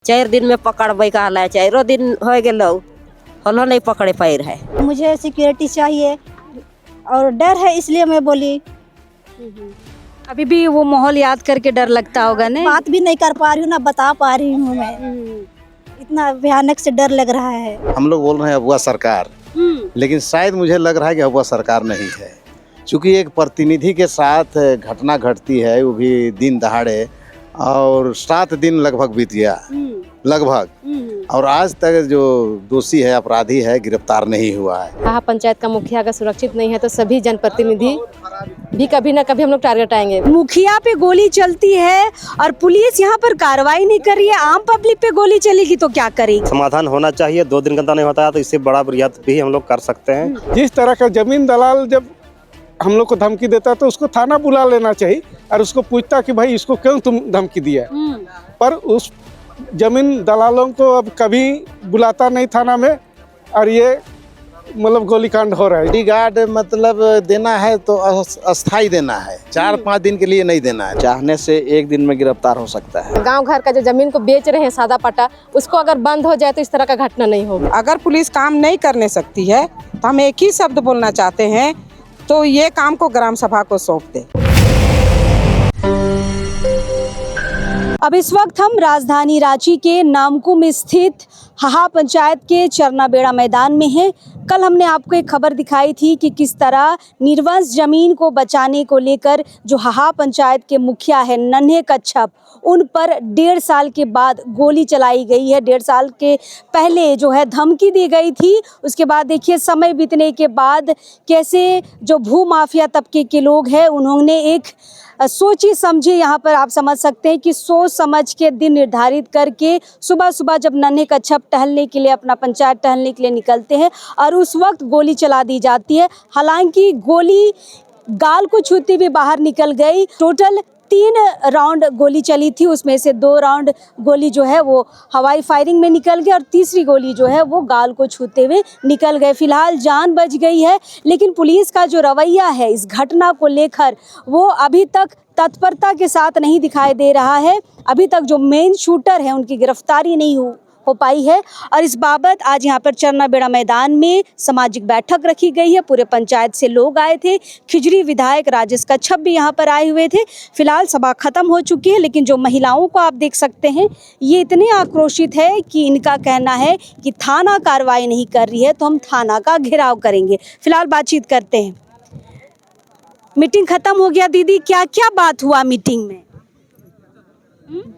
4 दिन में पकड़बे कहला, 4 दिन हो गेलो, हलो नहीं पकड़े पैर है। मुझे सिक्योरिटी चाहिए और डर है, इसलिए मैं बोली। अभी भी वो माहौल याद करके डर लगता होगा ना? बात भी नहीं कर पा रही हूँ, ना बता पा रही हूँ मैं। इतना भयानक से डर लग रहा है। हम लोग बोल रहे हैं अगुआ सरकार, लेकिन शायद मुझे लग रहा है कि अगुआ सरकार नहीं है, क्योंकि एक प्रतिनिधि के साथ घटना घटती है, वो भी दिन दहाड़े, और 7 दिन लगभग बीत गया लगभग, और आज तक जो दोषी है, अपराधी है, गिरफ्तार नहीं हुआ है। कहा पंचायत का मुखिया अगर सुरक्षित नहीं है तो सभी जनप्रतिनिधि भी कभी ना कभी हम लोग टारगेट आएंगे। मुखिया पे गोली चलती है और पुलिस यहाँ पर कार्रवाई नहीं कर रही है, आम पब्लिक पे गोली चलेगी तो क्या करेगी? समाधान होना चाहिए। 2 दिन का नहीं होता है तो इससे बड़ा बरियात भी हम लोग कर सकते हैं। जिस तरह का जमीन दलाल जब हम लोग को धमकी देता है तो उसको थाना बुला लेना चाहिए और उसको पूछता कि भाई इसको क्यों तुम धमकी दिया। पर उस जमीन दलालों को अब कभी बुलाता नहीं थाना में, और ये मतलब गोलीकांड हो रहा है। डी गार्ड मतलब देना है तो अस्थाई देना है, 4-5 दिन के लिए नहीं देना है। चाहने से 1 दिन में गिरफ्तार हो सकता है। गांव घर का जो जमीन को बेच रहे हैं सादा पट्टा, उसको अगर बंद हो जाए तो इस तरह का घटना नहीं होगा। अगर पुलिस काम नहीं करने सकती है तो हम एक ही शब्द बोलना चाहते हैं, तो ये काम को ग्राम सभा को सौंप दे। अब इस वक्त हम राजधानी रांची के नामकुम स्थित हाहा पंचायत के चरनाबेड़ा मैदान में हैं। कल हमने आपको एक खबर दिखाई थी कि किस तरह निर्वंश जमीन को बचाने को लेकर जो हाहा पंचायत के मुखिया है नन्हे कच्छप, उन पर 1.5 साल के बाद गोली चलाई गई है। 1.5 साल के पहले जो है धमकी दी गई थी, उसके बाद देखिए समय बीतने के बाद कैसे जो भू माफिया तबके के लोग हैं उन्होंने एक सोची समझी, यहाँ पर आप समझ सकते हैं कि सोच समझ के दिन निर्धारित करके सुबह सुबह जब नन्हे कच्छप टहलने के लिए, अपना पंचायत टहलने के लिए निकलते हैं और उस वक्त गोली चला दी जाती है। हालांकि गोली गाल को छूती भी बाहर निकल गई। टोटल 3 राउंड गोली चली थी, उसमें से 2 राउंड गोली जो है वो हवाई फायरिंग में निकल गई और तीसरी गोली जो है वो गाल को छूते हुए निकल गए। फिलहाल जान बच गई है, लेकिन पुलिस का जो रवैया है इस घटना को लेकर वो अभी तक तत्परता के साथ नहीं दिखाई दे रहा है। अभी तक जो मेन शूटर है उनकी गिरफ्तारी नहीं हो पाई है, और इस बाबत आज यहाँ पर चरनाबेड़ा मैदान में सामाजिक बैठक रखी गई है। पूरे पंचायत से लोग आए थे, खिजरी विधायक राजेश कच्छप भी यहाँ पर आए हुए थे। फिलहाल सभा खत्म हो चुकी है, लेकिन जो महिलाओं को आप देख सकते हैं ये इतने आक्रोशित है कि इनका कहना है कि थाना कार्रवाई नहीं कर रही है तो हम थाना का घेराव करेंगे। फिलहाल बातचीत करते हैं। मीटिंग खत्म हो गया दीदी, क्या क्या बात हुआ मीटिंग में?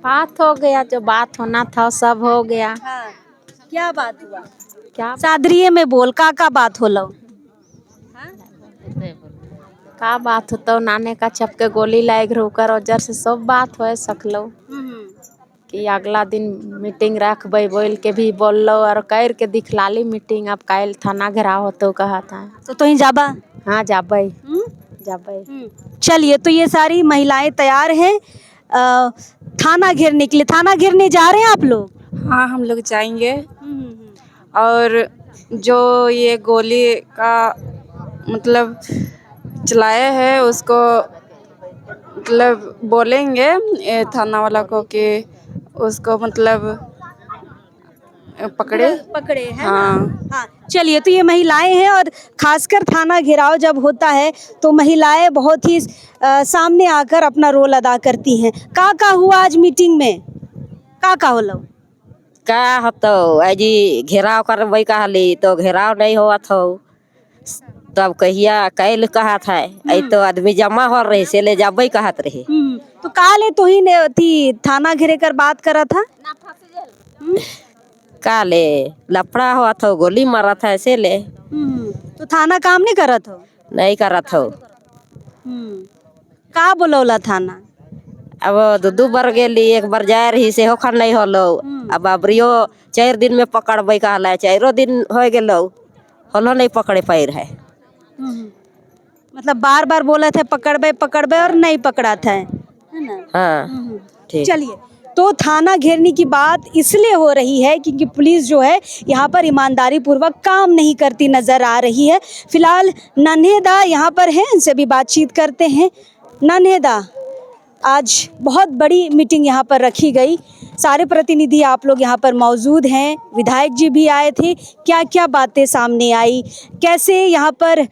बात हो गया, जो बात होना था सब हो गया। हाँ, क्या बात हुआ? क्या सादरिये में बोल, का बात होलो? का बात होता नाने का छपके गोली लाग होकर वजह से सब बात हो सकलो कि अगला दिन मीटिंग रखबे बोल के भी बोललो और कर के दिखलाली मीटिंग। अब काल थाना घेराव होतो कहा था तो तुम जाबा? हाँ जाबे जाबे। चलिए, तो ये सारी महिलाएं तैयार हैं थाना घेरने के लिए। थाना घेरने जा रहे हैं आप लोग? हाँ, हम लोग जाएंगे और जो ये गोली का मतलब चलाया है उसको मतलब बोलेंगे थाना वाला को कि उसको मतलब पकड़े है। हाँ हाँ, चलिए, तो ये महिलाएं हैं और खासकर थाना घेराव जब होता है तो महिलाएं बहुत ही सामने आकर अपना रोल अदा करती हैं। का हुआ आज मीटिंग में? का होलो? का होतो अजी घेराव करबे कहली तो घेराव नहीं हुआ था, तब कहिया कैल कहा था ऐ तो आदमी जमा हो रहे से ले जाबे कहत रहे। तो काले तो ही ने थी थाना घेरे कर बात करा था। काले लफड़ा हुआ था, गोली मारा था ऐसे ले। तो थाना काम नहीं करा था? नहीं करा था। का बोलौला थाना? अब 2 बार गेली, 1 बार जा रही से होखन नहीं होलो। अब अबरियो 4 दिन में पकड़बे कहला, 4 दिन हो गेलो, हलो नहीं पकड़े पैर है। मतलब बार बार बोला था पकड़बे और नहीं पकड़ा था, है ना? हाँ ठीक। चलिए, तो थाना घेरने की बात इसलिए हो रही है क्योंकि पुलिस जो है यहाँ पर ईमानदारी पूर्वक काम नहीं करती नजर आ रही है। फिलहाल नन्हेदा यहाँ पर हैं, इनसे भी बातचीत करते हैं। नन्हेदा, आज बहुत बड़ी मीटिंग यहाँ पर रखी गई, सारे प्रतिनिधि आप लोग यहाँ पर मौजूद हैं, विधायक जी भी आए थे। क्या क्या बातें सामने आई, कैसे यहाँ पर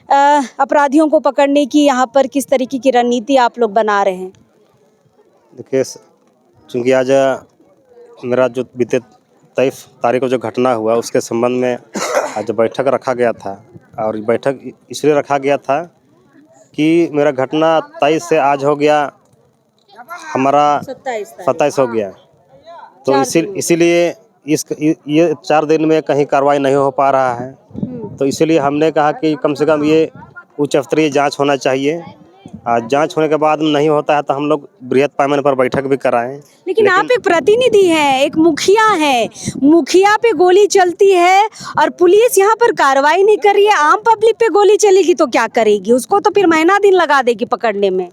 अपराधियों को पकड़ने की यहाँ पर किस तरीके की रणनीति आप लोग बना रहे हैं? देखिए, चूँकि आज मेरा जो बीते 23 तारीख को जो घटना हुआ उसके संबंध में आज बैठक रखा गया था। और बैठक इसलिए रखा गया था कि मेरा घटना 23 से आज हो गया, हमारा 27 हो गया। तो इसीलिए ये 4 दिन में कहीं कार्रवाई नहीं हो पा रहा है। तो इसीलिए हमने कहा कि कम से कम ये उच्च स्तरीय जांच होना चाहिए। जांच होने के बाद नहीं होता है तो हम लोग बृहद पैमाने पर बैठक भी कराएं। लेकिन आप एक प्रतिनिधि हैं, एक मुखिया है, मुखिया पे गोली चलती है और पुलिस यहाँ पर कार्रवाई नहीं कर रही है। आम पब्लिक पे गोली चलेगी तो क्या करेगी? उसको तो फिर महीना दिन लगा देगी पकड़ने में।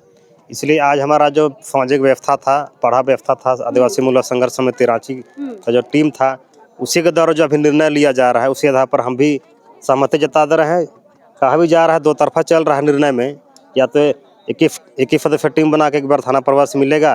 इसलिए आज हमारा जो सामाजिक व्यवस्था था, पढ़ा व्यवस्था था, आदिवासी मूल्य संघर्ष समिति रांची का जो टीम था, उसी के द्वारा जो अभी निर्णय लिया जा रहा है उसी आधार पर हम भी सहमति जता दे रहे हैं। कहा भी जा रहा है, दो तरफा चल रहा है निर्णय में, या तो एक ही सदस्य टीम बना के एक बार थाना प्रवास मिलेगा,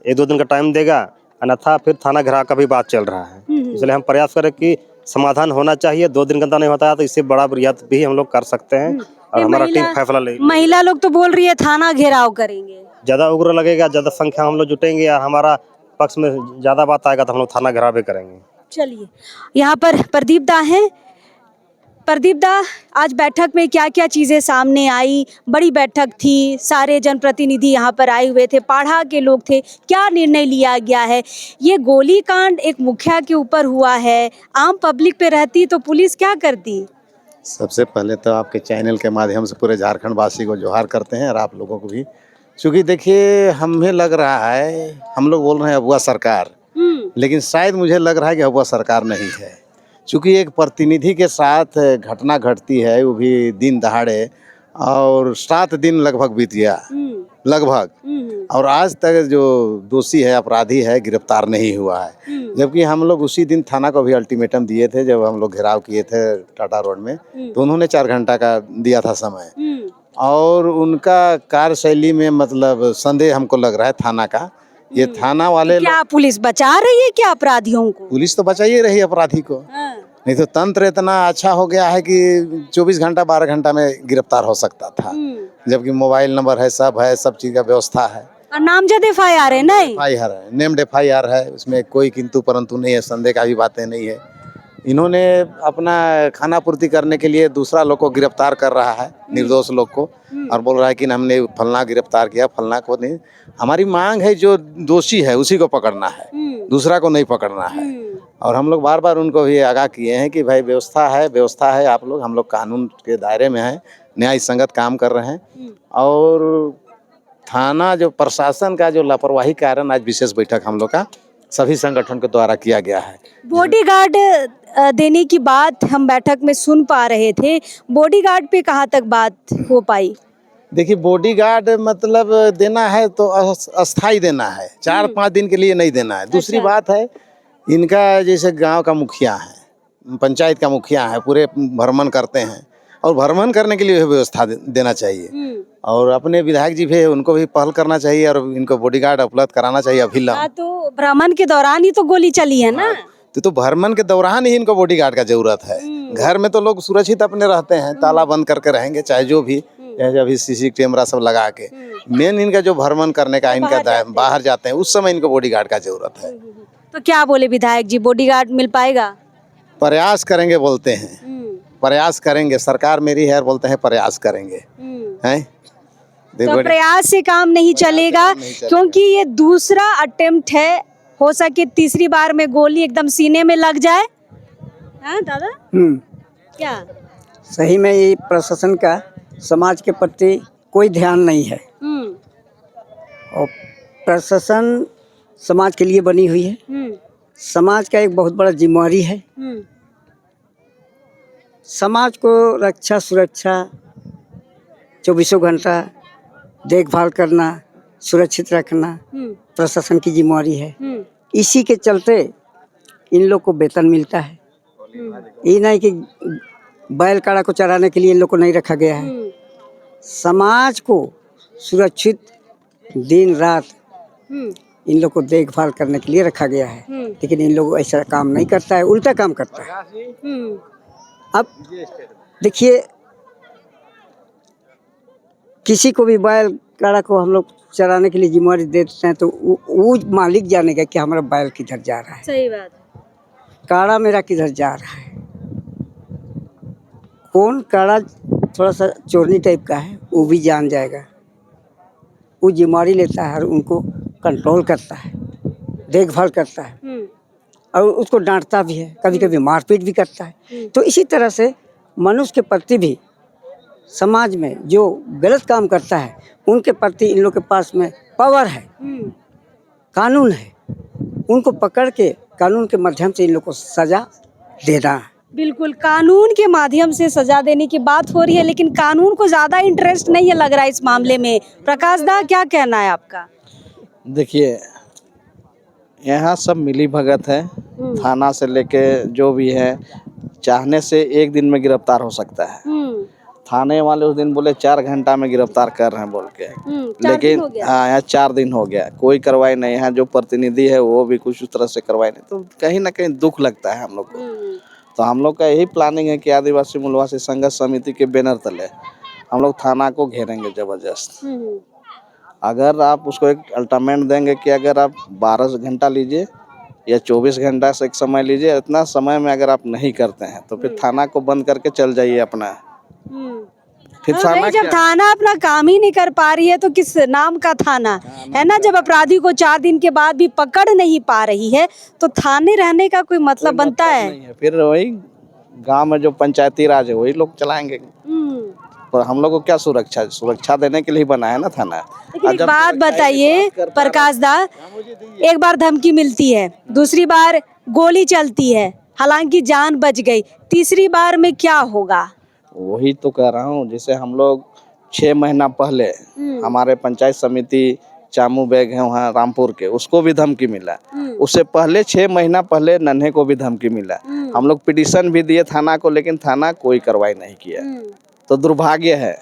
1-2 दिन का टाइम देगा, अन्यथा फिर थाना घेराव का भी बात चल रहा है। इसलिए हम प्रयास करें कि समाधान होना चाहिए। 2 दिन का अंदर नहीं होता है तो इससे बड़ा बृहद भी हम लोग कर सकते हैं और हमारा टीम फैसला ले। महिला लोग तो बोल रही है थाना घेराव करेंगे, ज़्यादा उग्र लगेगा, ज़्यादा संख्या हम लोग जुटेंगे और हमारा पक्ष में ज़्यादा बात आएगा तो हम लोग थाना घेराव भी करेंगे। चलिए, यहाँ पर प्रदीप दा हैं। प्रदीप दा, आज बैठक में क्या क्या चीज़ें सामने आई? बड़ी बैठक थी, सारे जनप्रतिनिधि यहाँ पर आए हुए थे, पाढ़ा के लोग थे। क्या निर्णय लिया गया है? ये गोलीकांड एक मुखिया के ऊपर हुआ है, आम पब्लिक पे रहती तो पुलिस क्या करती? सबसे पहले तो आपके चैनल के माध्यम से पूरे झारखंड वासी को जोहार करते हैं और आप लोगों को भी। क्योंकि देखिए, हमें लग रहा है, हम लोग बोल रहे हैं अगुआ सरकार, लेकिन शायद मुझे लग रहा है कि अगुआ सरकार नहीं है। क्योंकि एक प्रतिनिधि के साथ घटना घटती है, वो भी दिन दहाड़े, और 7 दिन लगभग बीत गया लगभग, और आज तक जो दोषी है, अपराधी है, गिरफ्तार नहीं हुआ है। जबकि हम लोग उसी दिन थाना को भी अल्टीमेटम दिए थे जब हम लोग घेराव किए थे टाटा रोड में, तो उन्होंने 4 घंटा का दिया था समय। और उनका कार्यशैली में मतलब संदेह हमको लग रहा है थाना का। ये थाना वाले क्या पुलिस बचा रही है क्या अपराधियों को? पुलिस तो बचा ही रही है अपराधी को। नहीं तो तंत्र इतना अच्छा हो गया है कि 24 घंटा 12 घंटा में गिरफ्तार हो सकता था। जबकि मोबाइल नंबर है, सब चीज का व्यवस्था है। और नामजद FIR है, नहीं FIR है, नेम्ड FIR है, उसमें कोई किंतु परंतु नहीं है, संदेह का भी बातें नहीं है। इन्होंने अपना खाना पूर्ति करने के लिए दूसरा लोग को गिरफ्तार कर रहा है, निर्दोष लोग को, और बोल रहा है कि हमने फलना गिरफ्तार किया, फलना को नहीं। हमारी मांग है जो दोषी है उसी को पकड़ना है, दूसरा को नहीं पकड़ना है। और हम लोग बार बार उनको भी आगाह किए हैं कि भाई व्यवस्था है, आप लोग, हम लोग कानून के दायरे में हैं, न्याय संगत काम कर रहे हैं। और थाना जो प्रशासन का जो लापरवाही कारण आज विशेष बैठक हम लोग का सभी संगठन के द्वारा किया गया है। बॉडीगार्ड देने की बात हम बैठक में सुन पा रहे थे, बॉडीगार्ड पे कहाँ तक बात हो पाई? देखिए, बॉडीगार्ड मतलब देना है तो अस्थाई देना है, 4-5 दिन के लिए नहीं देना है। दूसरी बात है, इनका जैसे गांव का मुखिया है, पंचायत का मुखिया है, पूरे भ्रमण करते हैं, और भ्रमण करने के लिए व्यवस्था देना चाहिए। और अपने विधायक जी भी, उनको भी पहल करना चाहिए और इनको बॉडीगार्ड उपलब्ध कराना चाहिए अभिलंब। तो भ्रमण के दौरान ही तो गोली चली है ना? तो भ्रमण के दौरान ही इनको बॉडीगार्ड का जरूरत है। घर में तो लोग सुरक्षित अपने रहते हैं, ताला बंद करके रहेंगे, चाहे जो भी, अभी CC कैमरा सब लगा के। मेन इनका जो भ्रमण करने का इनका बाहर जाते हैं, उस समय इनको बॉडीगार्ड का जरूरत है। तो क्या बोले विधायक जी, बॉडीगार्ड मिल पाएगा? प्रयास करेंगे बोलते हैं, प्रयास करेंगे, सरकार मेरी है, बोलते हैं प्रयास करेंगे, हैं? तो प्रयास से काम नहीं चलेगा, क्योंकि ये दूसरा अटेम्प्ट है। हो सके तीसरी बार में गोली एकदम सीने में लग जाए। हाँ दादा, क्या सही में ये प्रशासन का समाज के प्रति कोई ध्यान नहीं है, और प्रशासन समाज के लिए बनी हुई है, समाज का एक बहुत बड़ा जिम्मेवारी है। समाज को रक्षा सुरक्षा 24 घंटा देखभाल करना, सुरक्षित रखना प्रशासन की जिम्मेवारी है। इसी के चलते इन लोग को वेतन मिलता है। ये नहीं कि बैल काड़ा को चराने के लिए इन लोग को नहीं रखा गया है। समाज को सुरक्षित दिन रात इन लोग को देखभाल करने के लिए रखा गया है, लेकिन इन लोग ऐसा काम नहीं करता है, उल्टा काम करता है। अब देखिए, किसी को भी बैल काड़ा को हम लोग चराने के लिए जिम्मेवारी देते हैं तो वो मालिक जानेगा कि हमारा बैल किधर जा रहा है, सही बात। काड़ा मेरा किधर जा रहा है। कौन काड़ा थोड़ा सा चोरनी टाइप का है वो भी जान जाएगा, वो जिम्मेवारी लेता है और उनको कंट्रोल करता है, देखभाल करता है और उसको डांटता भी है, कभी कभी मारपीट भी करता है। तो इसी तरह से मनुष्य के प्रति भी समाज में जो गलत काम करता है उनके प्रति इन लोग के पास में पावर है, कानून है, उनको पकड़ के कानून के माध्यम से इन लोग को सजा देना है। बिल्कुल, कानून के माध्यम से सजा देने की बात हो रही है, लेकिन कानून को ज्यादा इंटरेस्ट नहीं है लग रहा है इस मामले में। प्रकाश दा, क्या कहना है आपका? देखिए, यहाँ सब मिली भगत है। थाना से लेके जो भी है, चाहने से एक दिन में गिरफ्तार हो सकता है। थाने वाले उस दिन बोले 4 घंटा में गिरफ्तार कर रहे हैं बोल के, लेकिन हाँ, यहाँ 4 दिन हो गया, कोई कार्रवाई नहीं है। जो प्रतिनिधि है वो भी कुछ उस तरह से कार्रवाई नहीं, तो कहीं ना कहीं दुख लगता है हम लोग को। तो हम लोग का यही प्लानिंग है कि आदिवासी मूलवासी संघर्ष समिति के बैनर तले हम लोग थाना को घेरेंगे जबरदस्त। अगर आप उसको एक अल्टीमेट देंगे कि अगर आप 12 घंटा लीजिए या 24 घंटा से एक समय लीजिए, इतना समय में अगर आप नहीं करते हैं तो फिर थाना को बंद करके चल जाइए अपना। फिर थाना जब थाना अपना काम ही नहीं कर पा रही है तो किस नाम का थाना है ना। जब अपराधी को 4 दिन के बाद भी पकड़ नहीं पा रही है तो थाने रहने का कोई मतलब बनता है? फिर वही गांव में जो पंचायती राज है वही लोग चलाएंगे। पर हम लोग को क्या सुरक्षा देने के लिए बना है ना थाना। लेकिन एक बात बताइए प्रकाश दा, एक बार धमकी मिलती है, दूसरी बार गोली चलती है, हालांकि जान बच गई, तीसरी बार में क्या होगा? वही तो कह रहा हूँ। जैसे हम लोग 6 महीना पहले हमारे पंचायत समिति चामू बैग है वहाँ रामपुर के, उसको भी धमकी मिला। उससे पहले 6 महीना पहले नन्हे को भी धमकी मिला। हम लोग पिटीशन भी दिए थाना को, लेकिन थाना कोई कार्रवाई नहीं किया। तो दुर्भाग्य है,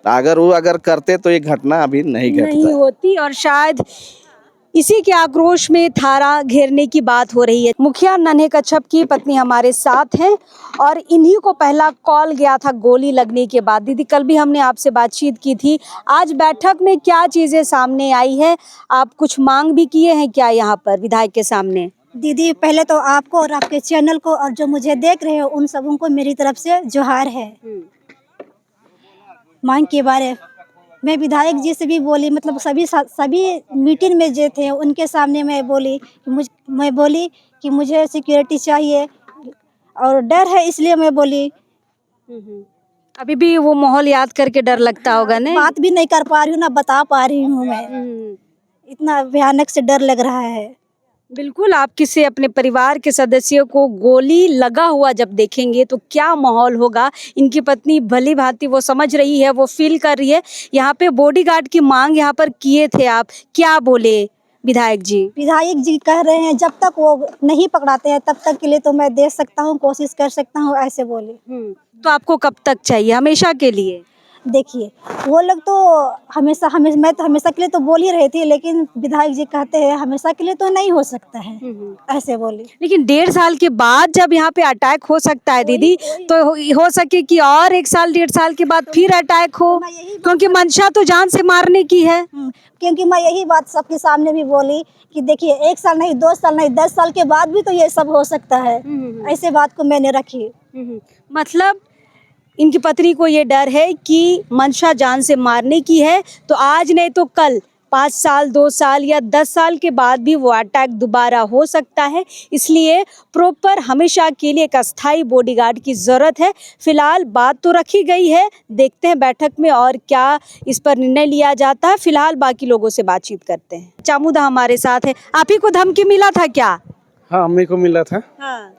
अगर करते तो ये घटना अभी नहीं होती। और शायद इसी के आक्रोश में थाना घेरने की बात हो रही है। मुखिया नन्हे कच्छप की पत्नी हमारे साथ हैं और इन्हीं को पहला कॉल गया था गोली लगने के बाद। दीदी, कल भी हमने आपसे बातचीत की थी, आज बैठक में क्या चीजें सामने आई है? आप कुछ मांग भी किए हैं क्या यहाँ पर विधायक के सामने? दीदी, पहले तो आपको और आपके चैनल को और जो मुझे देख रहे हैं उन सबों को मेरी तरफ से जोहार है। मांग के बारे मैं विधायक जी से भी बोली, मतलब सभी मीटिंग में जो थे उनके सामने मैं बोली कि मुझे सिक्योरिटी चाहिए और डर है, इसलिए मैं बोली। अभी भी वो माहौल याद करके डर लगता होगा ना? बात भी नहीं कर पा रही हूँ ना बता पा रही हूँ मैं, इतना भयानक से डर लग रहा है। बिल्कुल, आप किसी अपने परिवार के सदस्यों को गोली लगा हुआ जब देखेंगे तो क्या माहौल होगा। इनकी पत्नी भली भांति वो समझ रही है, वो फील कर रही है। यहाँ पे बॉडीगार्ड की मांग यहाँ पर किए थे आप, क्या बोले विधायक जी? विधायक जी कह रहे हैं जब तक वो नहीं पकड़ाते हैं तब तक के लिए तो मैं दे सकता हूँ, कोशिश कर सकता हूँ, ऐसे बोले। तो आपको कब तक चाहिए? हमेशा के लिए? देखिए, वो लोग तो मैं तो हमेशा के लिए तो बोल ही रही थी, लेकिन विधायक जी कहते हैं हमेशा के लिए तो नहीं हो सकता है, ऐसे बोली। लेकिन 1.5 साल के बाद जब यहाँ पे अटैक हो सकता है दीदी, तो हो सके कि और 1 साल 1.5 साल के बाद फिर अटैक हो, क्योंकि मंशा तो जान से मारने की है। क्योंकि मैं यही बात सबके सामने भी बोली कि देखिए 1 साल नहीं, 2 साल नहीं, 10 साल के बाद भी तो ये सब हो सकता है, ऐसे बात को मैंने रखी। मतलब इनकी पत्नी को ये डर है कि मंशा जान से मारने की है, तो आज नहीं तो कल 5 साल, 2 साल या 10 साल के बाद भी वो अटैक दोबारा हो सकता है। इसलिए प्रॉपर हमेशा के लिए एक अस्थायी बॉडीगार्ड की ज़रूरत है। फिलहाल बात तो रखी गई है, देखते हैं बैठक में और क्या इस पर निर्णय लिया जाता है। फिलहाल बाकी लोगों से बातचीत करते हैं। चामुदा हमारे साथ है, आप ही को धमकी मिला था क्या? हाँ, अम्मी को मिला था। हाँ।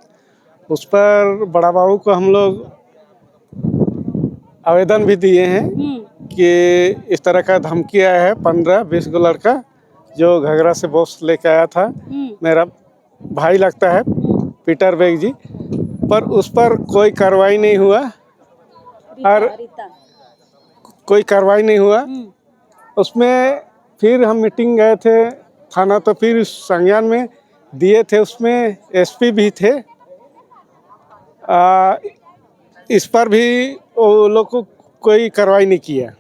उस पर बड़ा बाबू को हम लोग आवेदन भी दिए हैं कि इस तरह का धमकी आया है। 15-20 को लड़का जो घगरा से बॉक्स लेके आया था, मेरा भाई लगता है पीटर बेग जी, पर उस पर कोई कार्रवाई नहीं हुआ और कोई कार्रवाई नहीं हुआ। उसमें फिर हम मीटिंग गए थे थाना तो फिर संज्ञान में दिए थे, उसमें एसपी भी थे। इस पर भी वो लोग को कोई कार्रवाई नहीं किया।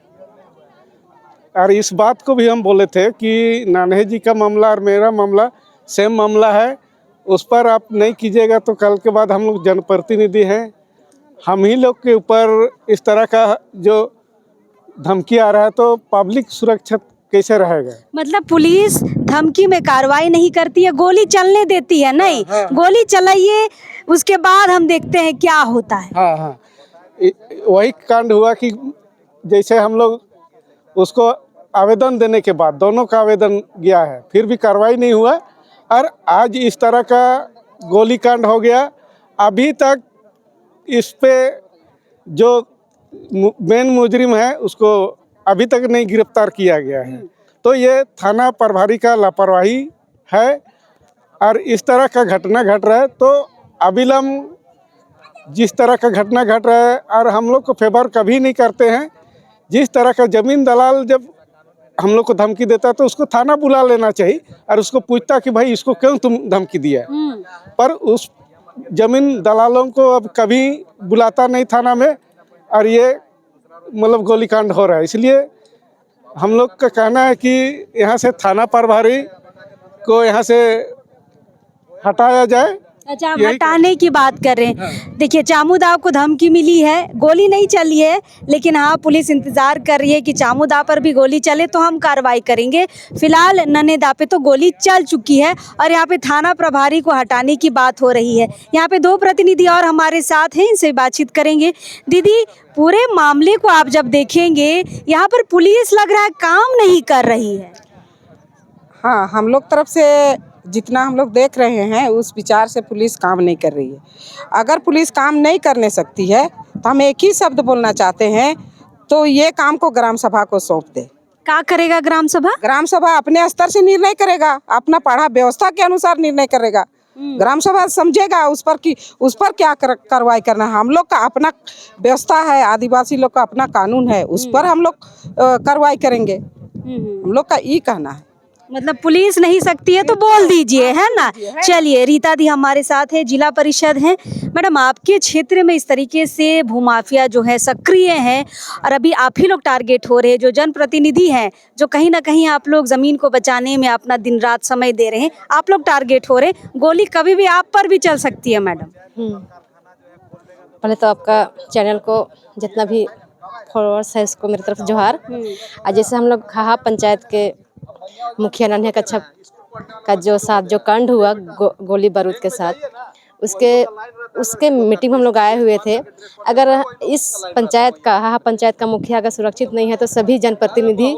और इस बात को भी हम बोले थे कि नान्हे जी का मामला और मेरा मामला सेम मामला है, उस पर आप नहीं कीजिएगा तो कल के बाद हम लोग जनप्रतिनिधि हैं, हम ही लोग के ऊपर इस तरह का जो धमकी आ रहा है तो पब्लिक सुरक्षित कैसे रहेगा। मतलब पुलिस धमकी में कार्रवाई नहीं करती है, गोली चलने देती है नहीं। गोली चलाइए, उसके बाद हम देखते हैं क्या होता है। हाँ, वही कांड हुआ कि जैसे हम लोग उसको आवेदन देने के बाद, दोनों का आवेदन गया है, फिर भी कार्रवाई नहीं हुआ, और आज इस तरह का गोली कांड हो गया। अभी तक इस पे जो मेन मुजरिम है उसको अभी तक नहीं गिरफ्तार किया गया है। तो ये थाना प्रभारी का लापरवाही है, और इस तरह का घटना घट रहा है तो अविलंब जिस तरह का घटना घट रहा है, और हम लोग को फेवर कभी नहीं करते हैं। जिस तरह का ज़मीन दलाल जब हम लोग को धमकी देता है तो उसको थाना बुला लेना चाहिए और उसको पूछता कि भाई इसको क्यों तुम धमकी दिया। पर उस ज़मीन दलालों को अब कभी बुलाता नहीं थाना में, और ये मतलब गोलीकांड हो रहा है। इसलिए हम लोग का कहना है कि यहाँ से थाना प्रभारी को यहाँ से हटाया जाए। अच्छा, आप हटाने की बात कर रहे हैं। देखिए, चामुदा को धमकी मिली है, गोली नहीं चली है, लेकिन हाँ पुलिस इंतजार कर रही है कि चामुदा पर भी गोली चले तो हम कार्रवाई करेंगे। फिलहाल नन्हेदा पे तो गोली चल चुकी है और यहाँ पे थाना प्रभारी को हटाने की बात हो रही है। यहाँ पे 2 प्रतिनिधि और हमारे साथ हैं, इनसे बातचीत करेंगे। दीदी, पूरे मामले को आप जब देखेंगे, यहाँ पर पुलिस लग रहा है काम नहीं कर रही है। हाँ, हम लोग तरफ से जितना हम लोग देख रहे हैं उस विचार से पुलिस काम नहीं कर रही है। अगर पुलिस काम नहीं करने सकती है तो हम एक ही शब्द बोलना चाहते हैं, तो ये काम को ग्राम सभा को सौंप दे। क्या करेगा ग्राम सभा? ग्राम सभा अपने स्तर से निर्णय करेगा, अपना पढ़ा व्यवस्था के अनुसार निर्णय करेगा। ग्राम सभा समझेगा उस पर क्या कार्रवाई करना है। हम लोग का अपना व्यवस्था है, आदिवासी लोग का अपना कानून है, उस पर हम लोग कार्रवाई करेंगे। हम लोग का ये कहना है। मतलब पुलिस नहीं सकती है तो बोल दीजिए, है ना। चलिए, रीता दी हमारे साथ है, जिला परिषद हैं। मैडम, आपके क्षेत्र में इस तरीके से भूमाफिया जो है सक्रिय है और अभी आप ही लोग टारगेट हो रहे हैं, जो जनप्रतिनिधि हैं, जो कहीं ना कहीं आप लोग ज़मीन को बचाने में अपना दिन रात समय दे रहे हैं, आप लोग टारगेट हो रहे हैं। गोली कभी भी आप पर भी चल सकती है मैडम। पहले तो आपका चैनल को जितना भी फॉलोअर्स है उसको मेरी तरफ जोहार। और जैसे हम लोग हाहा पंचायत के मुखिया नन्हे कच्छप का जो कांड हुआ गोली बारूद के साथ, उसके मीटिंग में हम लोग आए हुए थे। अगर इस पंचायत का हाहा पंचायत का मुखिया अगर सुरक्षित नहीं है तो सभी जनप्रतिनिधि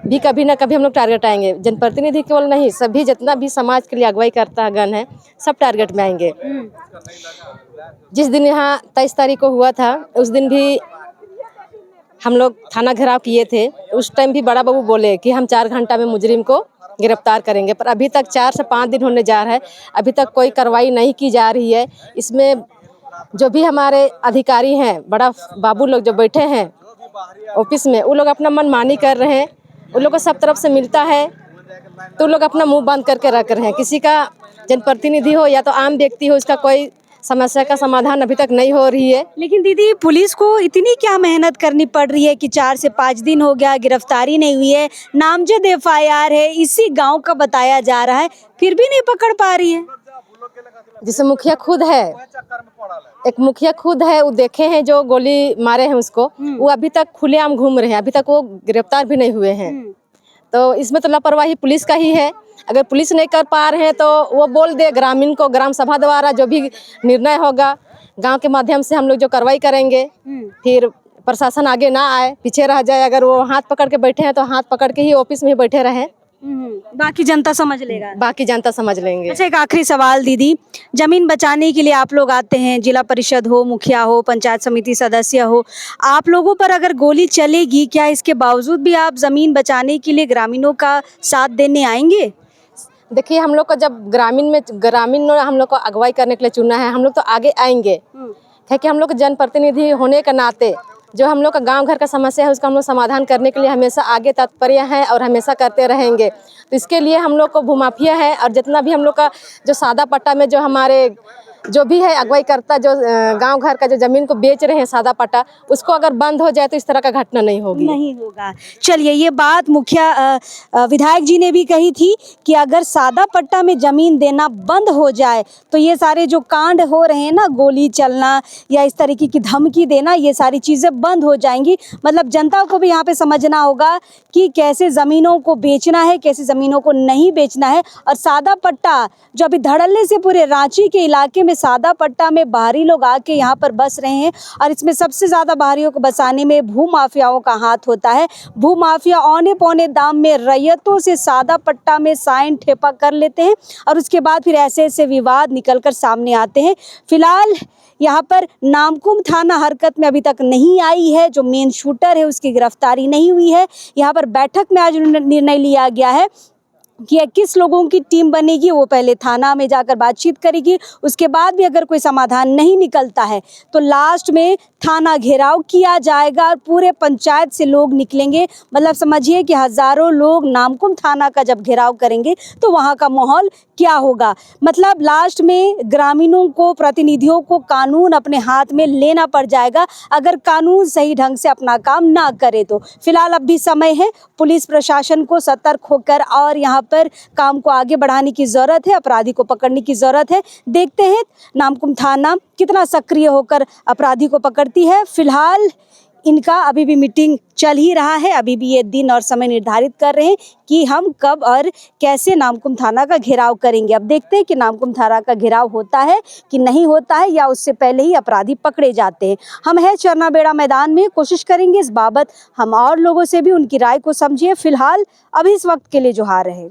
भी कभी ना कभी हम लोग टारगेट आएंगे। जनप्रतिनिधि केवल नहीं, सभी जितना भी समाज के लिए अगुवाई करता है गण है, सब टारगेट में आएंगे। जिस दिन यहाँ 23 तारीख को हुआ था उस दिन भी हम लोग थाना घेराव किए थे। उस टाइम भी बड़ा बाबू बोले कि हम 4 घंटा में मुजरिम को गिरफ्तार करेंगे, पर अभी तक 4 से 5 दिन होने जा रहा है, अभी तक कोई कार्रवाई नहीं की जा रही है। इसमें जो भी हमारे अधिकारी हैं, बड़ा बाबू लोग जो बैठे हैं ऑफिस में, वो लोग अपना मनमानी कर रहे हैं। उन लोग को सब तरफ से मिलता है तो लोग अपना मुंह बंद करके रख रहे हैं। किसी का जनप्रतिनिधि हो या तो आम व्यक्ति हो, इसका कोई समस्या का समाधान अभी तक नहीं हो रही है। लेकिन दीदी, पुलिस को इतनी क्या मेहनत करनी पड़ रही है कि 4 से 5 दिन हो गया, गिरफ्तारी नहीं हुई है, नामजद FIR है, इसी गांव का बताया जा रहा है, फिर भी नहीं पकड़ पा रही है। जिसे मुखिया खुद है, एक मुखिया खुद है, वो देखे हैं जो गोली मारे हैं उसको, वो अभी तक खुलेआम घूम रहे हैं, अभी तक वो गिरफ्तार भी नहीं हुए हैं। तो इसमें तो लापरवाही पुलिस का ही है। अगर पुलिस नहीं कर पा रहे हैं तो वो बोल दे ग्रामीण को, ग्राम सभा द्वारा जो भी निर्णय होगा गांव के माध्यम से हम लोग जो कार्रवाई करेंगे। फिर प्रशासन आगे ना आए, पीछे रह जाए। अगर वो हाथ पकड़ के बैठे हैं तो हाथ पकड़ के ही ऑफिस में ही बैठे रहें, बाकी जनता समझ लेगा, बाकी जनता समझ लेंगे। अच्छा, एक आखिरी सवाल दीदी, जमीन बचाने के लिए आप लोग आते हैं, जिला परिषद हो, मुखिया हो, पंचायत समिति सदस्य हो, आप लोगों पर अगर गोली चलेगी, क्या इसके बावजूद भी आप जमीन बचाने के लिए ग्रामीणों का साथ देने आएंगे? देखिए, हम लोग को जब ग्रामीण हम लोग को अगुवाई करने के लिए चुना है, हम लोग तो आगे आएंगे। है कि हम लोग जनप्रतिनिधि होने के नाते जो हम लोग का गांव घर का समस्या है उसका हम लोग समाधान करने के लिए हमेशा आगे तत्पर हैं और हमेशा करते रहेंगे। तो इसके लिए हम लोग को भूमाफिया है और जितना भी हम लोग का जो सादा पट्टा में जो हमारे जो भी है अगुवाई करता, जो गांव घर का जो जमीन को बेच रहे हैं सादा पट्टा, उसको अगर बंद हो जाए तो इस तरह का घटना नहीं होगी। नहीं होगा। चलिए, ये बात मुखिया विधायक जी ने भी कही थी कि अगर सादा पट्टा में जमीन देना बंद हो जाए तो ये सारे जो कांड हो रहे हैं ना, गोली चलना या इस तरीके की धमकी देना, ये सारी चीज़ें बंद हो जाएंगी। मतलब जनता को भी यहाँ पे समझना होगा कि कैसे ज़मीनों को बेचना है, कैसे ज़मीनों को नहीं बेचना है। और सादा पट्टा जो अभी धड़ल्ले से पूरे रांची के इलाके में सादा पट्टा में बाहरी लोग आके यहाँ पर बस रहे हैं और इसमें सबसे ज़्यादा बाहरियों को बसाने में भूमाफियाओं का हाथ होता है। भूमाफिया औने पौने दाम में रैयतों से सादा पट्टा में साइन ठेपा कर लेते हैं और उसके बाद फिर ऐसे ऐसे विवाद निकलकर सामने आते हैं। फिलहाल यहाँ पर नामकुम थाना हरकत में अभी तक नहीं आई है। जो मेन शूटर है उसकी गिरफ्तारी नहीं हुई है। यहाँ पर बैठक में आज निर्णय लिया गया है कि 21 लोगों की टीम बनेगी, वो पहले थाना में जाकर बातचीत करेगी। उसके बाद भी अगर कोई समाधान नहीं निकलता है तो लास्ट में थाना घेराव किया जाएगा और पूरे पंचायत से लोग निकलेंगे। मतलब समझिए कि हज़ारों लोग नामकुम थाना का जब घेराव करेंगे तो वहाँ का माहौल क्या होगा। मतलब लास्ट में ग्रामीणों को, प्रतिनिधियों को कानून अपने हाथ में लेना पड़ जाएगा अगर कानून सही ढंग से अपना काम ना करे तो। फिलहाल अब भी समय है, पुलिस प्रशासन को सतर्क होकर और यहाँ पर काम को आगे बढ़ाने की ज़रूरत है, अपराधी को पकड़ने की ज़रूरत है। देखते हैं नामकुम थाना कितना सक्रिय होकर अपराधी को पकड़ती है। फिलहाल इनका अभी भी मीटिंग चल ही रहा है, अभी भी ये दिन और समय निर्धारित कर रहे हैं कि हम कब और कैसे नामकुम थाना का घेराव करेंगे। अब देखते हैं कि नामकुम थाना का घेराव होता है कि नहीं होता है या उससे पहले ही अपराधी पकड़े जाते हैं। हम हैं चरनाबेड़ा मैदान में, कोशिश करेंगे इस बाबत हम और लोगों से भी उनकी राय को समझिए। फिलहाल अभी इस वक्त के लिए जोहार रहे।